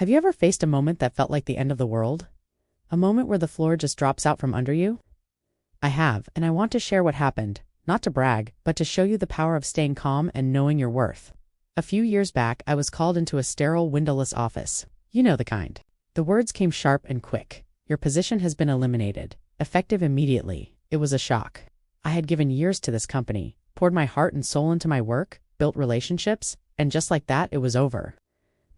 Have you ever faced a moment that felt like the end of the world? A moment where the floor just drops out from under you? I have, and I want to share what happened, not to brag, but to show you the power of staying calm and knowing your worth. A few years back, I was called into a sterile, windowless office. You know the kind. The words came sharp and quick. Your position has been eliminated. Effective immediately. It was a shock. I had given years to this company, poured my heart and soul into my work, built relationships, and just like that, it was over.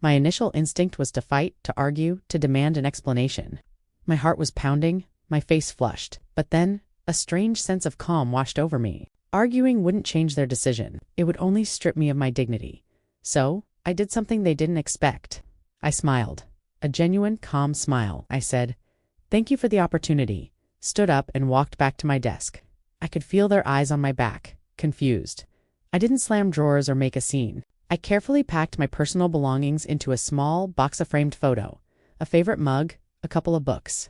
My initial instinct was to fight, to argue, to demand an explanation. My heart was pounding, my face flushed, but then, a strange sense of calm washed over me. Arguing wouldn't change their decision. It would only strip me of my dignity. So, I did something they didn't expect. I smiled. A genuine, calm smile. I said, "Thank you for the opportunity," stood up and walked back to my desk. I could feel their eyes on my back, confused. I didn't slam drawers or make a scene. I carefully packed my personal belongings into a small box of framed photo, a favorite mug, a couple of books.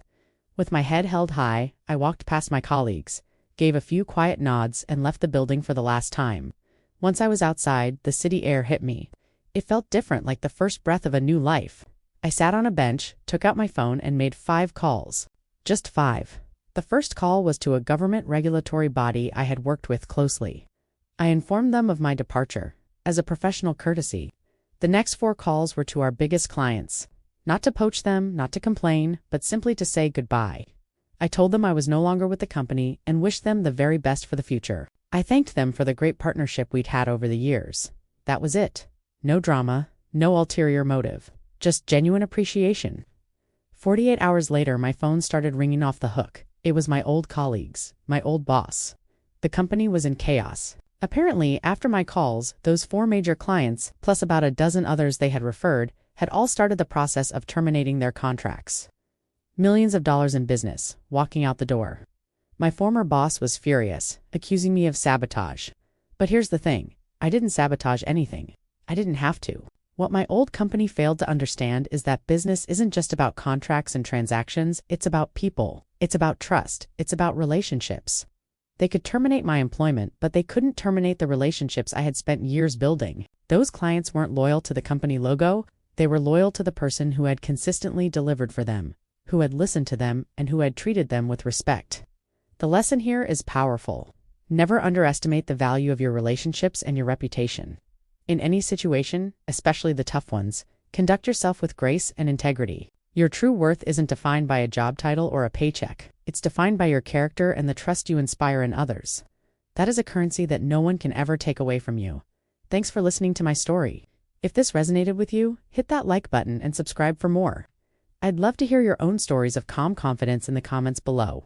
With my head held high, I walked past my colleagues, gave a few quiet nods, and left the building for the last time. Once I was outside, the city air hit me. It felt different, like the first breath of a new life. I sat on a bench, took out my phone, and made 5 calls. Just 5. The first call was to a government regulatory body I had worked with closely. I informed them of my departure, as a professional courtesy. The next 4 calls were to our biggest clients. Not to poach them, not to complain, but simply to say goodbye. I told them I was no longer with the company and wished them the very best for the future. I thanked them for the great partnership we'd had over the years. That was it. No drama, no ulterior motive. Just genuine appreciation. 48 hours later, my phone started ringing off the hook. It was my old colleagues, my old boss. The company was in chaos. Apparently, after my calls, those 4 major clients, plus about a dozen others they had referred, had all started the process of terminating their contracts. Millions of dollars in business, walking out the door. My former boss was furious, accusing me of sabotage. But here's the thing, I didn't sabotage anything. I didn't have to. What my old company failed to understand is that business isn't just about contracts and transactions, it's about people. It's about trust. It's about relationships. They could terminate my employment, but they couldn't terminate the relationships I had spent years building. Those clients weren't loyal to the company logo, they were loyal to the person who had consistently delivered for them, who had listened to them, and who had treated them with respect. The lesson here is powerful. Never underestimate the value of your relationships and your reputation. In any situation, especially the tough ones, conduct yourself with grace and integrity. Your true worth isn't defined by a job title or a paycheck. It's defined by your character and the trust you inspire in others. That is a currency that no one can ever take away from you. Thanks for listening to my story. If this resonated with you, hit that like button and subscribe for more. I'd love to hear your own stories of calm confidence in the comments below.